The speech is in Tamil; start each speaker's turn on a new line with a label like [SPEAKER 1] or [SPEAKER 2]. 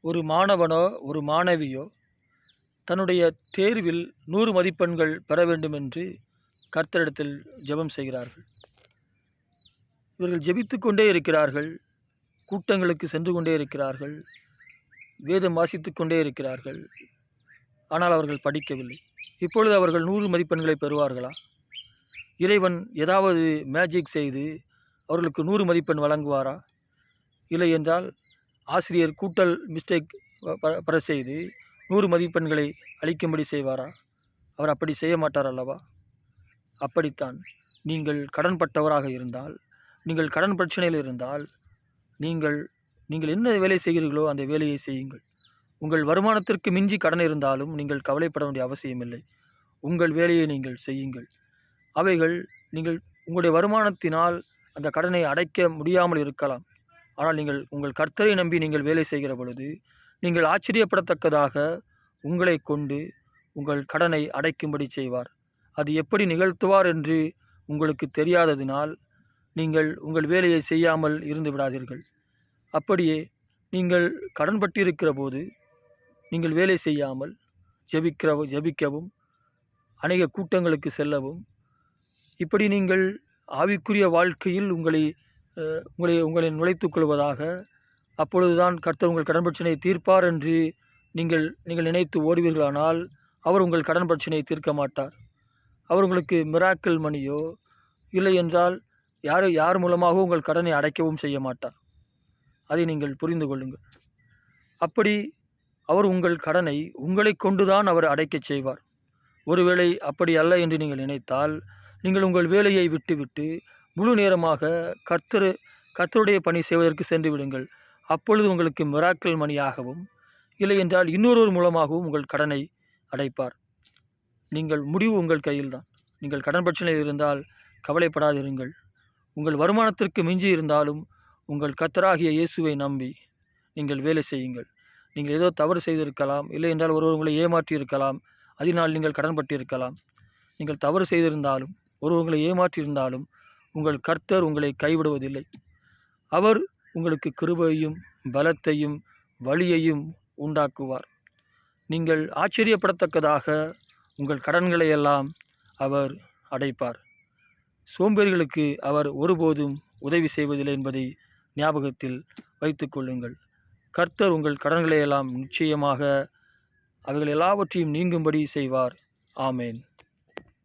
[SPEAKER 1] ஒரு மாணவனோ ஒரு மாணவியோ தன்னுடைய தேர்வில் 100 மதிப்பெண்கள் பெற வேண்டும் என்று கர்த்தரிடத்தில் ஜெபம் செய்கிறார்கள். இவர்கள் ஜெபித்து கொண்டே இருக்கிறார்கள், கூட்டங்களுக்கு சென்று கொண்டே இருக்கிறார்கள், வேதம் வாசித்து கொண்டே இருக்கிறார்கள். ஆனால் அவர்கள் படிக்கவில்லை. இப்பொழுது அவர்கள் 100 மதிப்பெண்களை பெறுவார்களா? இறைவன் ஏதாவது மேஜிக் செய்து அவர்களுக்கு 100 மதிப்பெண் வழங்குவாரா? இல்லை என்றால் ஆசிரியர் கூட்டல் மிஸ்டேக் பெற செய்து 100 மதிப்பெண்களை அளிக்கும்படி செய்வாரா? அவர் அப்படி செய்ய மாட்டார் அல்லவா? அப்படித்தான் நீங்கள் கடன்பட்டவராக இருந்தால், நீங்கள் கடன் பிரச்சனையில் இருந்தால், நீங்கள் என்ன வேலை செய்கிறீர்களோ அந்த வேலையை செய்யுங்கள். உங்கள் வருமானத்திற்கு மிஞ்சி கடன் இருந்தாலும் நீங்கள் கவலைப்பட வேண்டிய அவசியமில்லை. உங்கள் வேலையை நீங்கள் செய்யுங்கள். அவைகள் நீங்கள் உங்களுடைய வருமானத்தினால் அந்த கடனை அடைக்க முடியாமல் இருக்கலாம். ஆனால் நீங்கள் உங்கள் கர்த்தரை நம்பி நீங்கள் வேலை செய்கிற பொழுது நீங்கள் ஆச்சரியப்படத்தக்கதாக உங்களை கொண்டு உங்கள் கடனை அடைக்கும்படி செய்வார். அது எப்படி நிகழ்த்துவார் என்று உங்களுக்கு தெரியாததினால் நீங்கள் உங்கள் வேலையை செய்யாமல் இருந்து விடாதீர்கள். அப்படியே நீங்கள் கடன்பட்டிருக்கிற போது நீங்கள் வேலை செய்யாமல் ஜெபிக்கவும் அநேக கூட்டங்களுக்கு செல்லவும், இப்படி நீங்கள் ஆவிக்குரிய வாழ்க்கையில் உங்களை நுழைத்துக் கொள்வதாக, அப்பொழுதுதான் கர்த்தர் உங்கள் கடன் பிரச்சனையை தீர்ப்பார் என்று நீங்கள் நினைத்து ஓடுவீர்களானால் அவர் உங்கள் கடன் பிரச்சனையை தீர்க்க மாட்டார். அவர் உங்களுக்கு மிராக்கிள் மணியோ இல்லை என்றால் யார் மூலமாக உங்கள் கடனை அடைக்கவும் செய்ய மாட்டார். அதை நீங்கள் புரிந்து கொள்ளுங்கள். அப்படி அவர் உங்கள் கடனை உங்களை கொண்டுதான் அவர் அடைக்கச் செய்வார். ஒருவேளை அப்படி அல்ல என்று நீங்கள் நினைத்தால், நீங்கள் உங்கள் வேலையை விட்டுவிட்டு முழு நேரமாக கர்த்தருடைய பணி செய்வதற்கு சென்று விடுங்கள். அப்பொழுது உங்களுக்கு மிராக்கிள் மணியாகவும் இல்லை என்றால் இன்னொருவர் மூலமாகவும் உங்கள் கடனை அடைப்பார். முடிவு உங்கள் கையில்தான். நீங்கள் கடன் பிரச்சனையில் இருந்தால் கவலைப்படாதிருங்கள். உங்கள் வருமானத்திற்கு மிஞ்சி இருந்தாலும் உங்கள் கர்த்தராகிய இயேசுவை நம்பி நீங்கள் வேலை செய்யுங்கள். நீங்கள் ஏதோ தவறு செய்திருக்கலாம், இல்லை என்றால் ஒருவர் உங்களை ஏமாற்றி இருக்கலாம், அதனால் நீங்கள் கடன்பட்டிருக்கலாம். நீங்கள் தவறு செய்திருந்தாலும் ஒருவர் உங்களை ஏமாற்றியிருந்தாலும் உங்கள் கர்த்தர் உங்களை கைவிடுவதில்லை. அவர் உங்களுக்கு கிருபையையும் பலத்தையும் வழியையும் உண்டாக்குவார். நீங்கள் ஆச்சரியப்படத்தக்கதாக உங்கள் கடன்களை எல்லாம் அவர் அடைப்பார். சோம்பேறிகளுக்கு அவர் ஒருபோதும் உதவி செய்வதில்லை என்பதை ஞாபகத்தில் வைத்து கொள்ளுங்கள். கர்த்தர் உங்கள் கடன்களை எல்லாம் நிச்சயமாக அவைகள் எல்லாவற்றையும் நீங்கும்படி செய்வார். ஆமேன்.